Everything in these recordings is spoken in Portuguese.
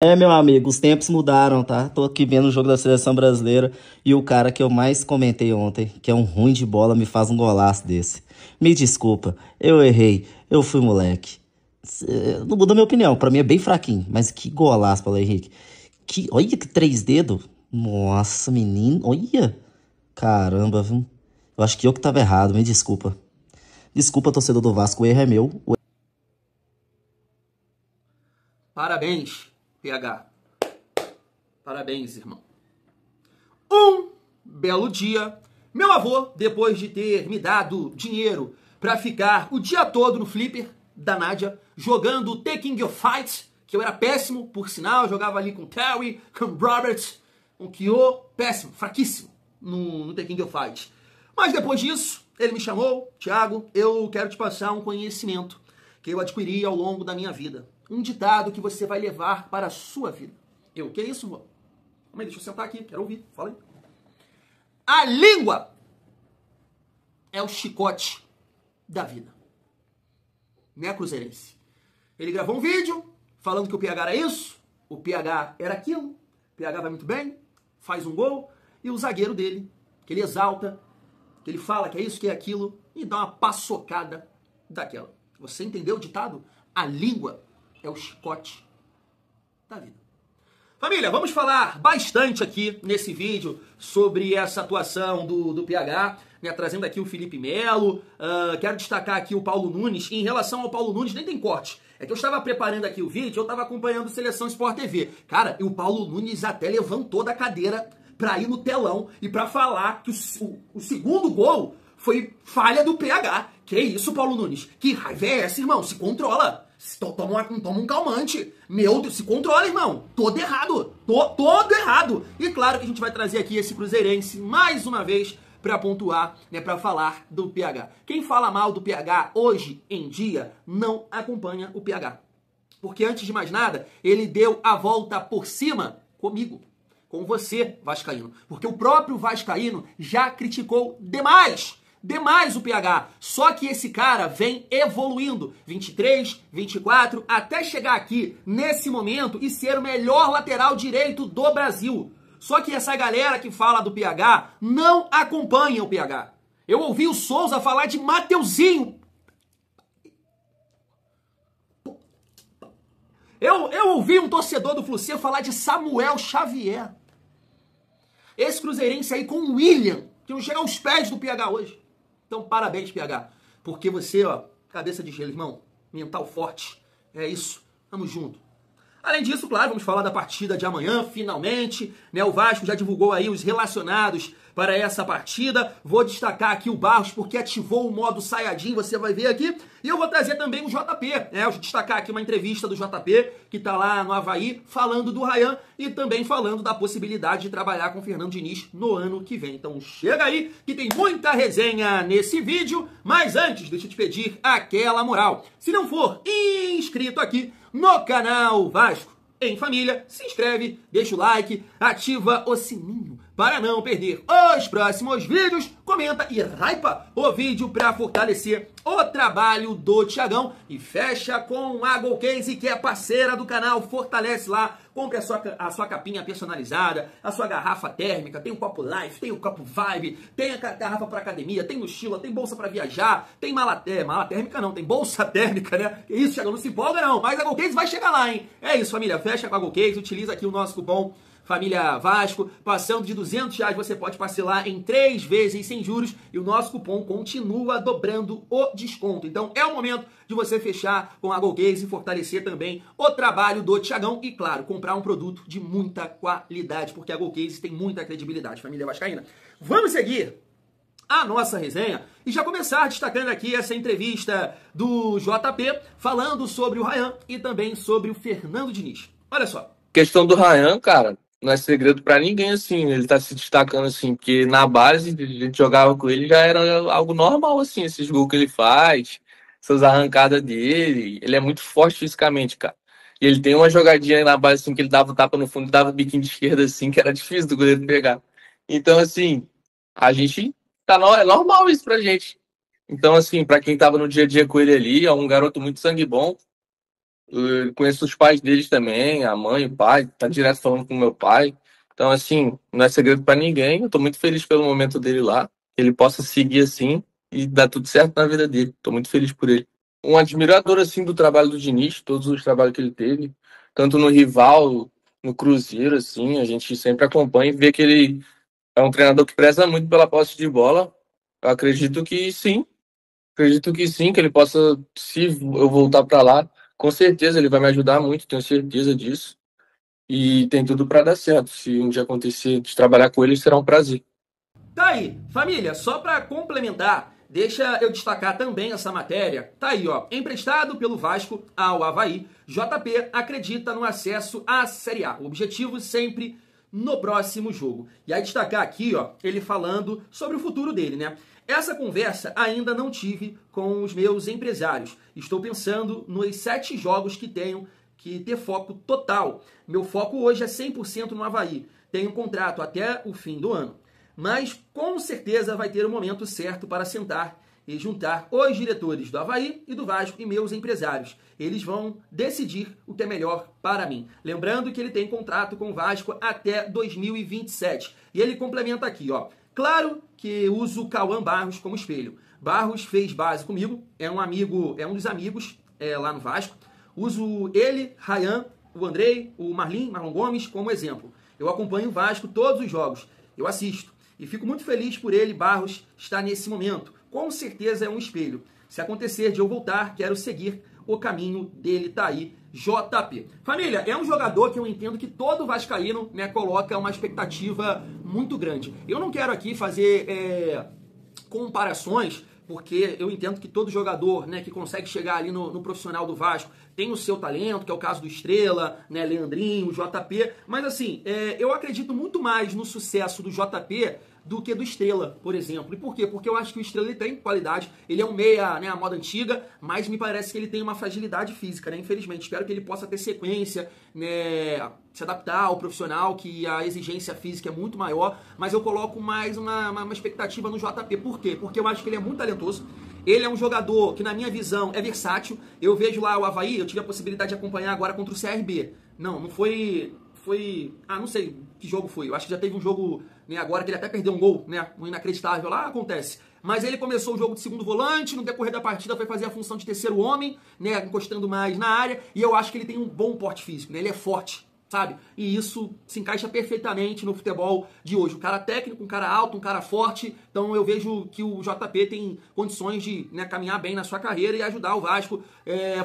É, meu amigo, os tempos mudaram, tá? Tô aqui vendo o jogo da seleção brasileira e o cara que eu mais comentei ontem, que é um ruim de bola, me faz um golaço desse. Me desculpa, eu errei, eu fui moleque. Não muda minha opinião, pra mim é bem fraquinho, mas que golaço, Paulo Henrique. Olha que três dedos. Nossa, menino, olha. Caramba, viu? Eu acho que eu que tava errado, me desculpa. Desculpa, torcedor do Vasco, o erro é meu. Parabéns, PH. Parabéns, irmão. Um belo dia, meu avô, depois de ter me dado dinheiro para ficar o dia todo no flipper da Nádia, jogando The King of Fights, que eu era péssimo, por sinal, eu jogava ali com Terry, com Roberts, com Kyo, péssimo, fraquíssimo no The King of Fights. Mas depois disso, ele me chamou, Thiago, eu quero te passar um conhecimento que eu adquiri ao longo da minha vida. Um ditado que você vai levar para a sua vida. Eu, que é isso, vô? Mas deixa eu sentar aqui, quero ouvir, fala aí. A língua é o chicote da vida. Né, cruzeirense? Ele gravou um vídeo falando que o PH era isso, o PH era aquilo, o PH vai muito bem, faz um gol, e o zagueiro dele, que ele exalta, que ele fala que é isso, que é aquilo, e dá uma paçocada daquela. Você entendeu o ditado? A língua é o chicote da vida. Família, vamos falar bastante aqui nesse vídeo sobre essa atuação do PH, né, trazendo aqui o Felipe Melo. Quero destacar aqui o Paulo Nunes. Em relação ao Paulo Nunes, nem tem corte. É que eu estava preparando aqui o vídeo, eu estava acompanhando o Seleção Sport TV. Cara, e o Paulo Nunes até levantou da cadeira para ir no telão e para falar que o segundo gol foi falha do PH. Que isso, Paulo Nunes? Que raiva é essa, irmão? Se controla. Toma um calmante. Meu Deus, se controla, irmão. Todo errado. Todo errado. E claro que a gente vai trazer aqui esse cruzeirense mais uma vez para pontuar, né, para falar do PH. Quem fala mal do PH hoje em dia não acompanha o PH. Porque antes de mais nada, ele deu a volta por cima comigo, com você, vascaíno. Porque o próprio vascaíno já criticou demais o PH. Só que esse cara vem evoluindo. 23, 24, até chegar aqui, nesse momento, e ser o melhor lateral direito do Brasil. Só que essa galera que fala do PH não acompanha o PH. Eu ouvi o Souza falar de Mateuzinho. Eu ouvi um torcedor do Fluminense falar de Samuel Xavier. Esse cruzeirense aí com o William, que não chega aos pés do PH hoje. Então, parabéns, PH. Porque você, ó, cabeça de gelo, irmão. Mental forte. É isso. Tamo junto. Além disso, claro, vamos falar da partida de amanhã, finalmente. Né? O Vasco já divulgou aí os relacionados para essa partida. Vou destacar aqui o Barros, porque ativou o modo Saiyajin, você vai ver aqui. E eu vou trazer também o JP. Né? Eu vou destacar aqui uma entrevista do JP, que está lá no Avaí, falando do Ryan e também falando da possibilidade de trabalhar com o Fernando Diniz no ano que vem. Então chega aí, que tem muita resenha nesse vídeo. Mas antes, deixa eu te pedir aquela moral. Se não for inscrito aqui no canal Vasco em Família, se inscreve, deixa o like, ativa o sininho para não perder os próximos vídeos, comenta e hypa o vídeo para fortalecer o trabalho do Thiagão e fecha com a GoCase, que é parceira do canal, fortalece lá, compre a sua capinha personalizada, a sua garrafa térmica, tem o copo Life, tem o copo Vibe, tem a garrafa para academia, tem mochila, tem bolsa para viajar, tem mala térmica não, tem bolsa térmica, né? Que isso, Thiagão, não se empolga não, mas a GoCase vai chegar lá, hein? É isso, família, fecha com a GoCase, utiliza aqui o nosso cupom Família Vasco, passando de R$ 200 você pode parcelar em 3 vezes sem juros e o nosso cupom continua dobrando o desconto. Então é o momento de você fechar com a GoCase e fortalecer também o trabalho do Thiagão e, claro, comprar um produto de muita qualidade, porque a GoCase tem muita credibilidade, família vascaína. Vamos seguir a nossa resenha e já começar destacando aqui essa entrevista do JP falando sobre o Ryan e também sobre o Fernando Diniz. Olha só. Questão do Ryan, cara, não é segredo pra ninguém, assim, ele tá se destacando, assim, porque na base, a gente jogava com ele, já era algo normal, assim, esses gols que ele faz, essas arrancadas dele, ele é muito forte fisicamente, cara. E ele tem uma jogadinha na base, assim, que ele dava o tapa no fundo, dava o biquinho de esquerda, assim, que era difícil do goleiro pegar. Então, assim, a gente, é normal isso pra gente. Então, assim, pra quem tava no dia a dia com ele ali, é um garoto muito sangue bom, Eu conheço os pais deles também, a mãe, o pai, tá direto falando com o meu pai. Então, assim, não é segredo para ninguém. Eu tô muito feliz pelo momento dele lá. Que ele possa seguir assim e dar tudo certo na vida dele. Tô muito feliz por ele. Um admirador, assim, do trabalho do Diniz, todos os trabalhos que ele teve, tanto no Rival, no Cruzeiro, assim, a gente sempre acompanha e vê que ele é um treinador que preza muito pela posse de bola. Eu acredito que sim, que ele possa, se eu voltar para lá, com certeza ele vai me ajudar muito, tenho certeza disso. E tem tudo para dar certo. Se um dia acontecer de trabalhar com ele, será um prazer. Tá aí, família, só para complementar, deixa eu destacar também essa matéria. Tá aí, ó, emprestado pelo Vasco ao Avaí, JP acredita no acesso à Série A. O objetivo sempre no próximo jogo. E aí destacar aqui, ó, ele falando sobre o futuro dele, né? Essa conversa ainda não tive com os meus empresários. Estou pensando nos 7 jogos que tenho que ter foco total. Meu foco hoje é 100% no Avaí. Tenho um contrato até o fim do ano. Mas com certeza vai ter o momento certo para sentar e juntar os diretores do Avaí e do Vasco e meus empresários. Eles vão decidir o que é melhor para mim. Lembrando que ele tem contrato com o Vasco até 2027. E ele complementa aqui, ó. Claro que uso o Cauã Barros como espelho. Barros fez base comigo, é um dos amigos lá no Vasco. Uso ele, Ryan, o Andrei, o Marlon Gomes como exemplo. Eu acompanho o Vasco todos os jogos. Eu assisto. E fico muito feliz por ele, Barros, estar nesse momento. Com certeza é um espelho. Se acontecer de eu voltar, quero seguir o caminho dele, tá aí, JP. Família, é um jogador que eu entendo que todo vascaíno, né, coloca uma expectativa muito grande. Eu não quero aqui fazer comparações, porque eu entendo que todo jogador, né, que consegue chegar ali no profissional do Vasco tem o seu talento, que é o caso do Estrela, né, Leandrinho, JP, mas assim, eu acredito muito mais no sucesso do JP do que do Estrela, por exemplo. E por quê? Porque eu acho que o Estrela ele tem qualidade, ele é um meia, né, a moda antiga, mas me parece que ele tem uma fragilidade física, né, infelizmente. Espero que ele possa ter sequência, né, se adaptar ao profissional, que a exigência física é muito maior, mas eu coloco mais uma expectativa no JP. Por quê? Porque eu acho que ele é muito talentoso. Ele é um jogador que, na minha visão, é versátil. Eu vejo lá o Avaí, eu tive a possibilidade de acompanhar agora contra o CRB. Não foi... não sei que jogo foi. Eu acho que já teve um jogo, né, agora que ele até perdeu um gol, né? Um inacreditável lá, acontece. Mas ele começou o jogo de segundo volante, no decorrer da partida foi fazer a função de terceiro homem, né? Encostando mais na área. E eu acho que ele tem um bom porte físico, né? Ele é forte, sabe? E isso se encaixa perfeitamente no futebol de hoje. Um cara técnico, um cara alto, um cara forte. Então eu vejo que o JP tem condições de, né, caminhar bem na sua carreira e ajudar o Vasco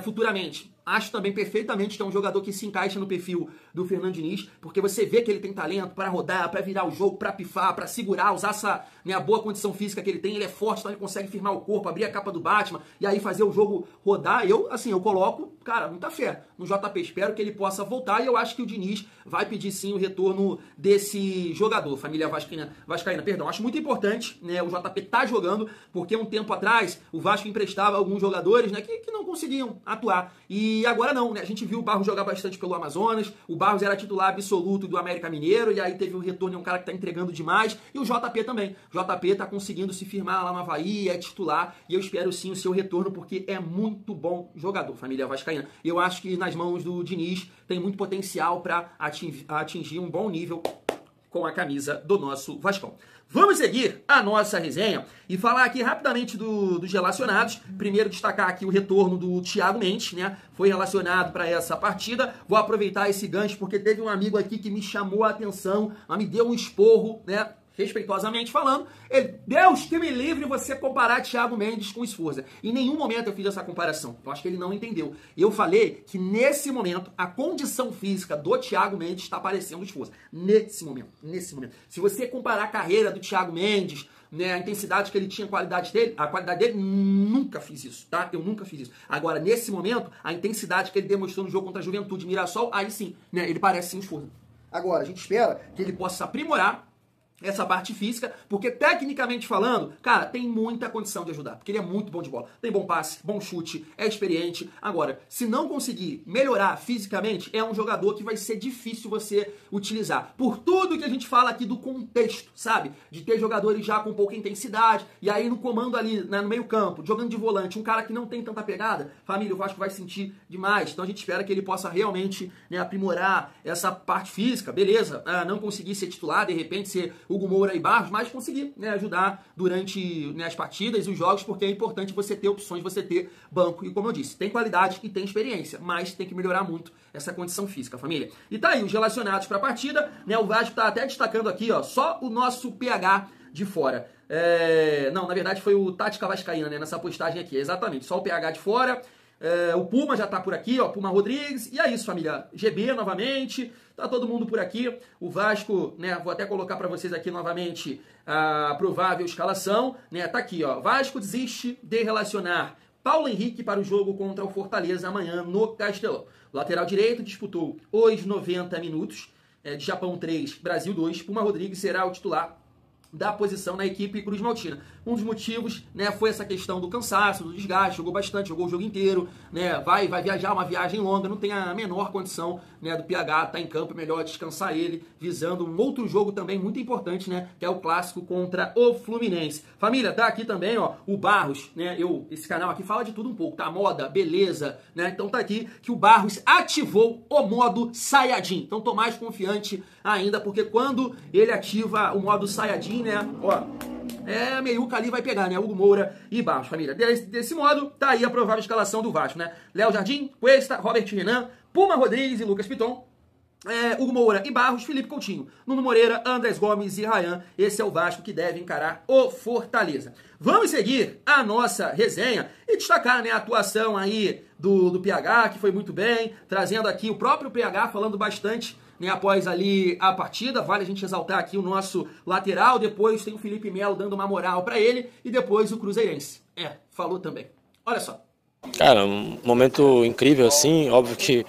futuramente. Acho também perfeitamente que é um jogador que se encaixa no perfil do Fernando Diniz, porque você vê que ele tem talento para rodar, para virar o jogo, para pifar, para segurar, usar essa, né, a boa condição física que ele tem. Ele é forte, então ele consegue firmar o corpo, abrir a capa do Batman e aí fazer o jogo rodar. Eu coloco, cara, muita fé no JP. Espero que ele possa voltar e eu acho que o Diniz vai pedir sim o retorno desse jogador. Família vascaína, perdão. Acho muito importante, né, o JP tá jogando, porque um tempo atrás o Vasco emprestava alguns jogadores, né, que não conseguiam atuar. E agora não, né? A gente viu o Barros jogar bastante pelo Amazonas, o Barros era titular absoluto do América Mineiro, e aí teve um retorno, é um cara que tá entregando demais, e o JP também. O JP tá conseguindo se firmar lá no Avaí, é titular, e eu espero sim o seu retorno, porque é muito bom jogador, família vascaína. Eu acho que nas mãos do Diniz tem muito potencial para atingir um bom nível com a camisa do nosso Vascão. Vamos seguir a nossa resenha e falar aqui rapidamente dos relacionados. Primeiro destacar aqui o retorno do Thiago Mendes, né? Foi relacionado para essa partida. Vou aproveitar esse gancho porque teve um amigo aqui que me chamou a atenção, me deu um esporro, né? Respeitosamente falando, Deus que me livre você comparar Thiago Mendes com Sforza. Em nenhum momento eu fiz essa comparação. Eu acho que ele não entendeu. Eu falei que nesse momento a condição física do Thiago Mendes está parecendo o Sforza. Nesse momento. Se você comparar a carreira do Thiago Mendes, né, a intensidade que ele tinha, a qualidade dele, nunca fiz isso, tá? Eu nunca fiz isso. Agora, nesse momento, a intensidade que ele demonstrou no jogo contra a Juventude Mirassol, aí sim, né, ele parece sim o Sforza. Agora, a gente espera que ele possa se aprimorar essa parte física, porque tecnicamente falando, cara, tem muita condição de ajudar, porque ele é muito bom de bola, tem bom passe, bom chute, é experiente. Agora, se não conseguir melhorar fisicamente, é um jogador que vai ser difícil você utilizar, por tudo que a gente fala aqui do contexto, sabe? De ter jogadores já com pouca intensidade, e aí no comando ali, né, no meio campo, jogando de volante, um cara que não tem tanta pegada, família, o Vasco vai sentir demais, então a gente espera que ele possa realmente, né, aprimorar essa parte física, beleza, não conseguir ser titular, de repente ser Hugo Moura e Barros, mas conseguir, né, ajudar durante, né, as partidas e os jogos, porque é importante você ter opções, você ter banco. E como eu disse, tem qualidade e tem experiência, mas tem que melhorar muito essa condição física, família. E tá aí, os relacionados para a partida, né, o Vasco tá até destacando aqui, ó, só o nosso PH de fora. Não, na verdade foi o Tática Vascaína, né, nessa postagem aqui, exatamente, só o PH de fora. O Puma já tá por aqui, ó, Puma Rodrigues, e é isso, família. GB novamente, tá todo mundo por aqui. O Vasco, né, vou até colocar para vocês aqui novamente a provável escalação, né, tá aqui, ó. Vasco desiste de relacionar Paulo Henrique para o jogo contra o Fortaleza amanhã no Castelão. O lateral direito disputou os 90 minutos, de Japão 3, Brasil 2. Puma Rodrigues será o titular da posição na equipe Cruz Maltina. Um dos motivos, né, foi essa questão do cansaço, do desgaste, jogou bastante, jogou o jogo inteiro, né, vai viajar, uma viagem longa, não tem a menor condição, né, do PH tá em campo, é melhor descansar ele, visando um outro jogo também muito importante, né, que é o clássico contra o Fluminense. Família, tá aqui também, ó, o Barros, né, esse canal aqui fala de tudo um pouco, tá, moda, beleza, né, então tá aqui que o Barros ativou o modo Saiyajin, então tô mais confiante ainda, porque quando ele ativa o modo Saiyajin, né, ó, meiuca ali vai pegar, né? Hugo Moura e Barros, família. Desse modo, tá aí a provável escalação do Vasco, né? Léo Jardim, Cuesta, Robert Renan, Puma Rodrigues e Lucas Piton, Hugo Moura e Barros, Felipe Coutinho, Nuno Moreira, Andrés Gomes e Ryan. Esse é o Vasco que deve encarar o Fortaleza. Vamos seguir a nossa resenha e destacar, né, a atuação aí do PH, que foi muito bem, trazendo aqui o próprio PH falando bastante, né, após ali a partida. Vale a gente exaltar aqui o nosso lateral, depois tem o Felipe Melo dando uma moral para ele e depois o Cruzeirense. Falou também. Olha só. Cara, um momento incrível assim, óbvio que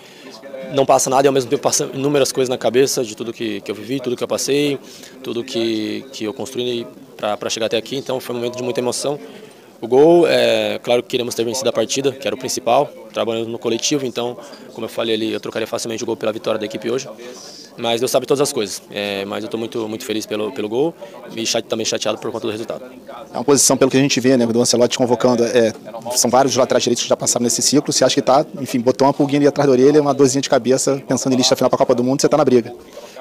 não passa nada e ao mesmo tempo passa inúmeras coisas na cabeça de tudo que eu vivi, tudo que eu passei, tudo que eu construí para chegar até aqui, então foi um momento de muita emoção. O gol, claro que queríamos ter vencido a partida, que era o principal, trabalhando no coletivo, então, como eu falei ali, eu trocaria facilmente o gol pela vitória da equipe hoje, mas Deus sabe todas as coisas, mas eu estou muito feliz pelo gol e também chateado por conta do resultado. É uma posição, pelo que a gente vê, né, do Ancelotti convocando, são vários laterais direitos que já passaram nesse ciclo, você acha que tá, enfim, botou uma pulguinha ali atrás da orelha, uma dorzinha de cabeça, pensando em lista final para a Copa do Mundo, você está na briga?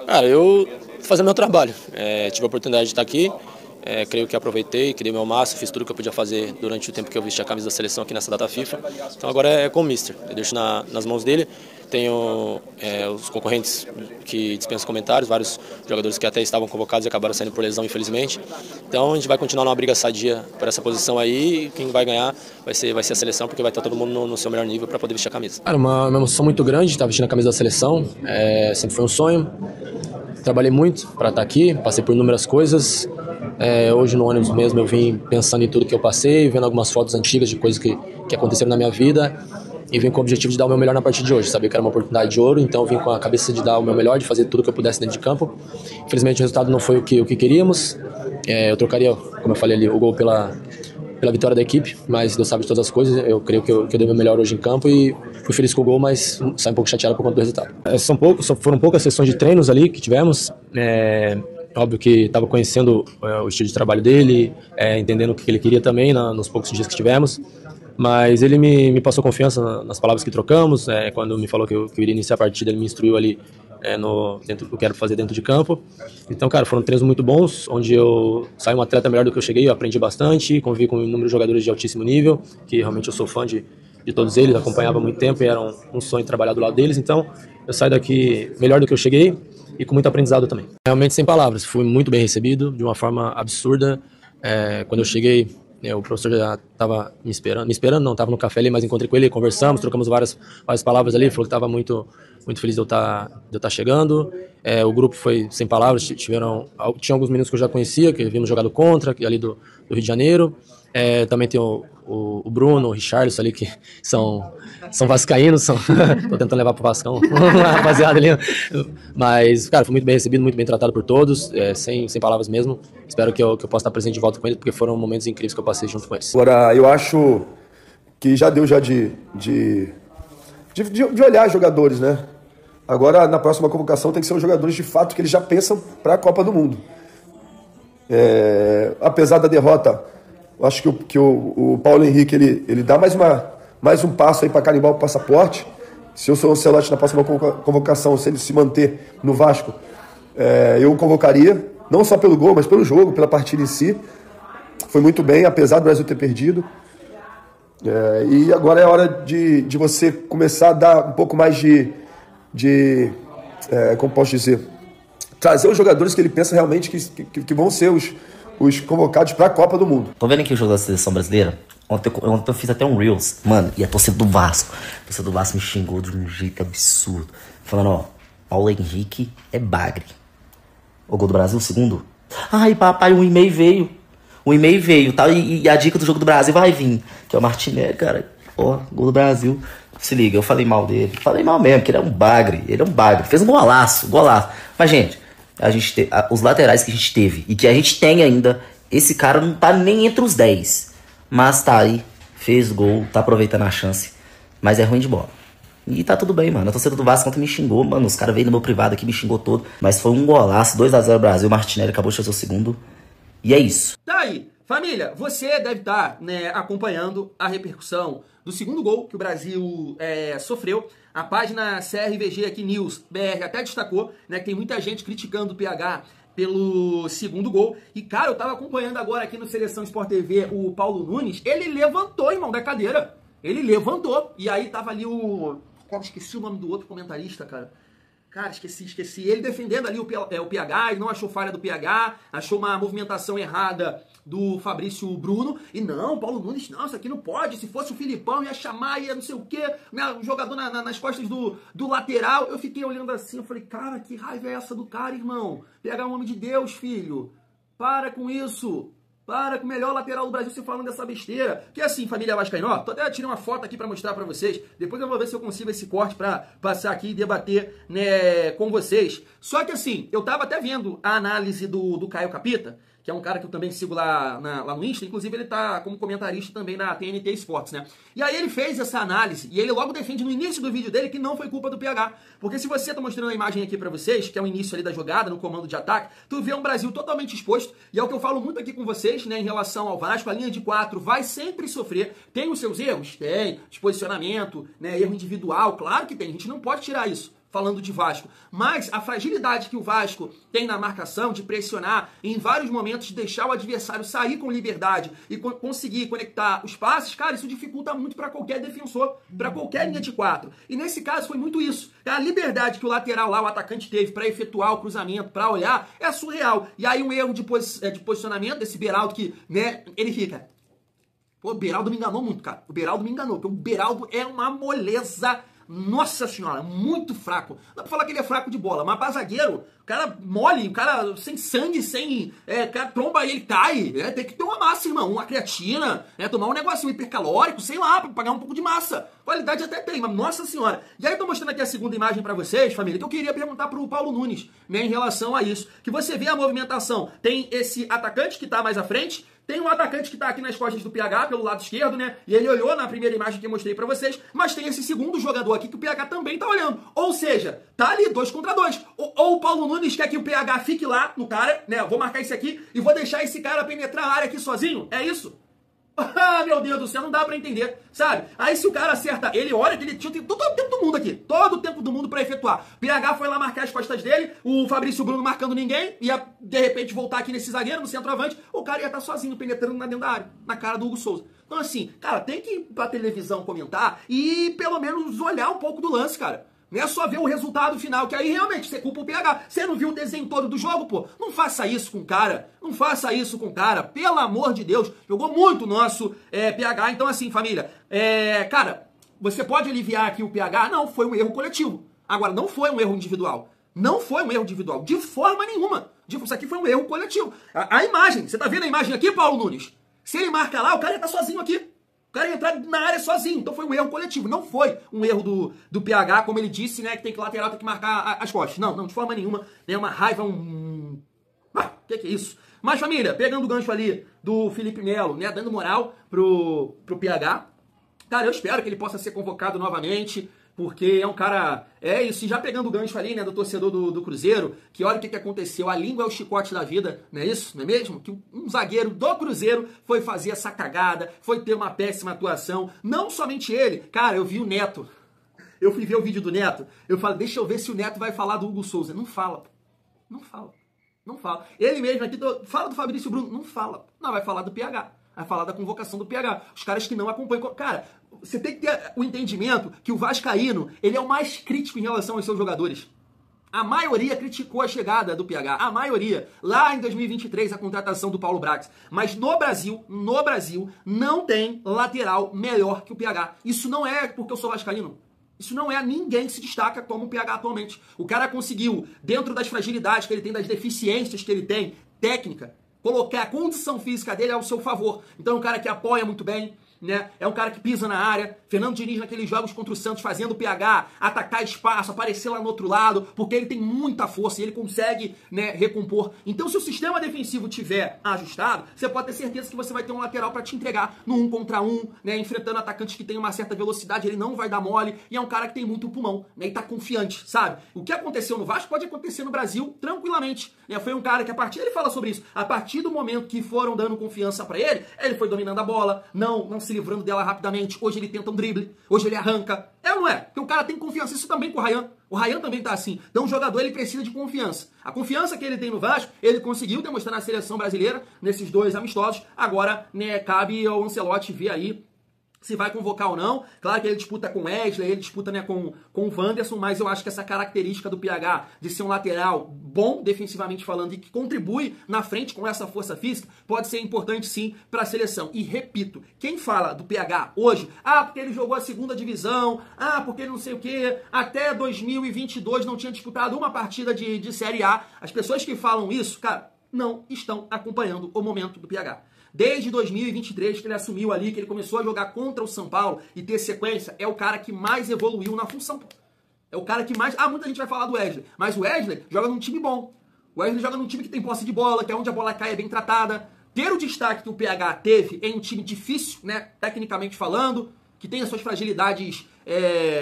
Cara, eu tô fazendo meu trabalho, tive a oportunidade de estar aqui, creio que aproveitei, que dei meu máximo, fiz tudo que eu podia fazer durante o tempo que eu vesti a camisa da seleção aqui nessa data FIFA. Então agora é com o Mister, eu deixo nas mãos dele. Tenho os concorrentes que dispensam comentários, vários jogadores que até estavam convocados e acabaram saindo por lesão, infelizmente. Então a gente vai continuar numa briga sadia por essa posição aí, e quem vai ganhar vai ser a seleção, porque vai estar todo mundo no seu melhor nível para poder vestir a camisa. Cara, uma emoção muito grande estar vestindo a camisa da seleção, sempre foi um sonho. Trabalhei muito para estar aqui, passei por inúmeras coisas. Hoje no ônibus mesmo eu vim pensando em tudo que eu passei, vendo algumas fotos antigas de coisas que aconteceram na minha vida e vim com o objetivo de dar o meu melhor na partida de hoje. Sabia que era uma oportunidade de ouro, então eu vim com a cabeça de dar o meu melhor, de fazer tudo que eu pudesse dentro de campo. Infelizmente o resultado não foi o que queríamos. Eu trocaria, como eu falei ali, o gol pela vitória da equipe, mas Deus sabe de todas as coisas. Eu creio que eu dei o meu melhor hoje em campo e fui feliz com o gol, mas saí um pouco chateado por conta do resultado. Foram poucas sessões de treinos ali que tivemos. Óbvio que estava conhecendo o estilo de trabalho dele, entendendo o que ele queria também nos poucos dias que tivemos, mas ele me passou confiança nas palavras que trocamos. Quando me falou que eu iria iniciar a partida, ele me instruiu ali dentro do que eu quero fazer dentro de campo. Então, cara, foram treinos muito bons, onde eu saí um atleta melhor do que eu cheguei, eu aprendi bastante, convivi com um número de jogadores de altíssimo nível, que realmente eu sou fã de todos eles, acompanhava há muito tempo e era um sonho trabalhar do lado deles. Então, eu saio daqui melhor do que eu cheguei e com muito aprendizado também. Realmente sem palavras, fui muito bem recebido, de uma forma absurda. Quando eu cheguei, o professor já estava me esperando não, estava no café ali, mas encontrei com ele, conversamos, trocamos várias palavras ali, falou que estava muito feliz de eu estar chegando. O grupo foi sem palavras, tinha alguns meninos que eu já conhecia, que havíamos jogado contra, ali do Rio de Janeiro. Também tem o Bruno, o Richarlison ali, que são são vascaínos, tô tentando levar pro Vascão, rapaziada ali. Mas, cara, fui muito bem recebido, muito bem tratado por todos, sem palavras mesmo. Espero que eu possa estar presente de volta com eles, porque foram momentos incríveis que eu passei junto com eles. Agora, eu acho que já deu de olhar jogadores, né? Agora, na próxima convocação, tem que ser os jogadores de fato que eles já pensam para a Copa do Mundo. Apesar da derrota, eu acho que o Paulo Henrique ele dá mais um passo aí para carimbar o passaporte. Se eu sou o Ancelotti na próxima convocação, se ele se manter no Vasco, eu o convocaria, não só pelo gol, mas pelo jogo, pela partida em si. Foi muito bem, apesar do Brasil ter perdido. E agora é hora de você começar a dar um pouco mais como posso dizer, trazer os jogadores que ele pensa realmente que vão ser os convocados para a Copa do Mundo. Tô vendo aqui o jogo da seleção brasileira. Ontem eu fiz até um Reels. Mano, e a torcida do Vasco. A torcida do Vasco me xingou de um jeito absurdo. Falando, Paulo Henrique é bagre. O gol do Brasil, o segundo. Ai, papai, o e-mail veio. O e-mail veio, tá? E a dica do jogo do Brasil vai vir. Que é o Martinelli, cara. Gol do Brasil. Se liga, eu falei mal dele. Falei mal mesmo, que ele é um bagre. Ele é um bagre. Fez um golaço. Mas, gente, os laterais que a gente teve e que a gente tem ainda, esse cara não tá nem entre os 10. Mas tá aí, fez gol, tá aproveitando a chance. Mas é ruim de bola. E tá tudo bem, mano. A torcida do Vasco ontem me xingou, mano. Os caras veio no meu privado aqui, me xingou todo. Mas foi um golaço, 2-0 Brasil. O Martinelli acabou de fazer o segundo. E é isso. Tá aí. Família, você deve estar acompanhando a repercussão do segundo gol que o Brasil sofreu. A página CRVG aqui News BR até destacou, né, que tem muita gente criticando o PH pelo segundo gol. E, cara, eu tava acompanhando agora aqui no Seleção Sport TV o Paulo Nunes. Ele levantou, irmão, da cadeira. Ele levantou. E aí tava ali o... esqueci o nome do outro comentarista, cara. Cara, esqueci. Ele defendendo ali o PH, ele não achou falha do PH, achou uma movimentação errada do Fabrício Bruno. E não, Paulo Nunes, não, isso aqui não pode. Se fosse o Filipão, ia chamar, ia não sei o quê, né, o jogador nas costas do lateral. Eu fiquei olhando assim, eu falei, cara, que raiva é essa do cara, irmão? PH é um homem de Deus, filho. Para com isso. Para com o melhor lateral do Brasil se falando dessa besteira. Que assim, família vascaína, tô até tirei uma foto aqui pra mostrar pra vocês. Depois eu vou ver se eu consigo esse corte pra passar aqui e debater, né, com vocês. Só que assim, eu tava até vendo a análise do Caio Capita, que é um cara que eu também sigo lá no Insta. Inclusive ele tá como comentarista também na TNT Sports, né? E aí ele fez essa análise e ele logo defende no início do vídeo dele que não foi culpa do PH. Porque se você tá mostrando a imagem aqui pra vocês, que é o início ali da jogada, no comando de ataque, tu vê um Brasil totalmente exposto. E é o que eu falo muito aqui com vocês, né, em relação ao Vasco. A linha de 4 vai sempre sofrer. Tem os seus erros? Tem. De posicionamento, né, erro individual, claro que tem. A gente não pode tirar isso falando de Vasco, mas a fragilidade que o Vasco tem na marcação, de pressionar, em vários momentos deixar o adversário sair com liberdade e conseguir conectar os passes, cara, isso dificulta muito para qualquer defensor, para qualquer linha de 4. E nesse caso foi muito isso. A liberdade que o lateral lá, o atacante teve para efetuar o cruzamento, para olhar, é surreal. E aí um erro de posicionamento desse Beraldo que, né, ele fica... Pô, o Beraldo me enganou muito, cara. O Beraldo me enganou, porque o Beraldo é uma moleza. Nossa senhora, muito fraco. Não dá pra falar que ele é fraco de bola, mas pra zagueiro, o cara mole, o cara sem sangue, o cara tromba e ele cai. Tem que ter uma massa, irmão, uma creatina, tomar um negocinho hipercalórico, sei lá, pra pagar um pouco de massa. Qualidade até tem, mas nossa senhora. E aí eu tô mostrando aqui a segunda imagem pra vocês, família, que eu queria perguntar pro Paulo Nunes, né, em relação a isso. Que você vê a movimentação, tem esse atacante que tá mais à frente, tem um atacante que tá aqui nas costas do PH, pelo lado esquerdo, né? E ele olhou na primeira imagem que eu mostrei pra vocês, mas tem esse segundo jogador aqui que o PH também tá olhando. Ou seja, tá ali 2 contra 2. Ou o Paulo Nunes quer que o PH fique lá no cara, né? Eu vou marcar esse aqui e vou deixar esse cara penetrar a área aqui sozinho. É isso? Ah, meu Deus do céu, não dá pra entender, sabe? Aí se o cara acerta, ele olha que ele tinha todo o tempo do mundo aqui, todo o tempo do mundo pra efetuar. PH foi lá marcar as costas dele, o Fabrício Bruno marcando ninguém, ia de repente voltar aqui nesse zagueiro, no centroavante, o cara ia estar sozinho, penetrando dentro da área, na cara do Hugo Souza. Então assim, cara, tem que ir pra televisão comentar e pelo menos olhar um pouco do lance, cara. Não é só ver o resultado final, que aí realmente você culpa o PH. Você não viu o desenho todo do jogo, pô? Não faça isso com o cara. Não faça isso com o cara. Pelo amor de Deus. Jogou muito o nosso PH. Então assim, família, cara, você pode aliviar aqui o PH? Não, foi um erro coletivo. Agora, não foi um erro individual. Não foi um erro individual. De forma nenhuma. Isso aqui foi um erro coletivo. A imagem, você tá vendo a imagem aqui, Paulo Nunes? Se ele marca lá, o cara ia estar sozinho aqui. cara ia entrar na área sozinho, então foi um erro coletivo. Não foi um erro do PH, como ele disse, né, que tem que lateral, tem que marcar as costas. Não, de forma nenhuma. É uma raiva, que é isso? Mas, família, pegando o gancho ali do Felipe Melo, né, dando moral pro PH, cara, eu espero que ele possa ser convocado novamente, porque é um cara, é isso, e já pegando o gancho ali, né, do torcedor do Cruzeiro, que olha o que aconteceu, a língua é o chicote da vida, não é isso? Não é mesmo? Que um zagueiro do Cruzeiro foi fazer essa cagada, foi ter uma péssima atuação, não somente ele, cara, eu vi o Neto, eu fui ver o vídeo do Neto, eu falei, deixa eu ver se o Neto vai falar do Hugo Souza, não fala. Ele mesmo aqui, fala do Fabrício Bruno, não fala, não vai falar do PH. Vai falar da convocação do PH. Os caras que não acompanham. Cara, você tem que ter o entendimento que o vascaíno, ele é o mais crítico em relação aos seus jogadores. A maioria criticou a chegada do PH. A maioria. Lá em 2023, a contratação do Paulo Brax. Mas no Brasil, não tem lateral melhor que o PH. Isso não é porque eu sou vascaíno. Isso não é ninguém que se destaca como o PH atualmente. O cara conseguiu, dentro das fragilidades que ele tem, das deficiências que ele tem, técnica, colocar a condição física dele ao seu favor. Então é um cara que apoia muito bem, né? É um cara que pisa na área. Fernando Diniz naqueles jogos contra o Santos fazendo o PH atacar espaço, aparecer lá no outro lado, porque ele tem muita força e ele consegue, né, recompor. Então se o sistema defensivo tiver ajustado, você pode ter certeza que você vai ter um lateral para te entregar no 1 contra 1, né, enfrentando atacantes que tem uma certa velocidade, ele não vai dar mole, e é um cara que tem muito pulmão, né, e tá confiante, sabe? O que aconteceu no Vasco pode acontecer no Brasil tranquilamente, né? Foi um cara que ele fala sobre isso, a partir do momento que foram dando confiança para ele foi dominando a bola, não se livrando dela rapidamente. Hoje ele tenta um drible, hoje ele arranca. É ou não é? Porque o cara tem confiança. Isso também com o Ryan. O Ryan também tá assim. Então o jogador, ele precisa de confiança. A confiança que ele tem no Vasco, ele conseguiu demonstrar na seleção brasileira, nesses 2 amistosos. Agora, né, cabe ao Ancelotti ver aí se vai convocar ou não. Claro que ele disputa com o Wesley, ele disputa, né, com o Wanderson, mas eu acho que essa característica do PH de ser um lateral bom, defensivamente falando, e que contribui na frente com essa força física, pode ser importante sim para a seleção. E repito, quem fala do PH hoje, porque ele jogou a 2ª divisão, porque ele não sei o que, até 2022 não tinha disputado uma partida de Série A, as pessoas que falam isso, cara, não estão acompanhando o momento do PH. Desde 2023, que ele assumiu ali, que ele começou a jogar contra o São Paulo e ter sequência, é o cara que mais evoluiu na função. É o cara que mais... muita gente vai falar do Wesley, mas o Wesley joga num time bom. O Wesley joga num time que tem posse de bola, que é onde a bola cai, é bem tratada. Ter o destaque que o PH teve em um time difícil, né, tecnicamente falando, que tem as suas fragilidades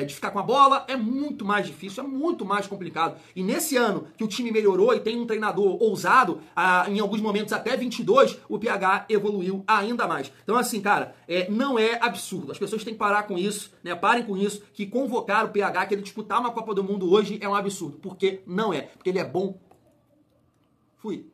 de ficar com a bola, é muito mais difícil, é muito mais complicado. E nesse ano que o time melhorou e tem um treinador ousado, em alguns momentos até 22, o PH evoluiu ainda mais. Então assim, cara, não é absurdo. As pessoas têm que parar com isso, né? Parem com isso, que convocar o PH, que ele disputar uma Copa do Mundo hoje é um absurdo. Porque não é. Porque ele é bom. Fui.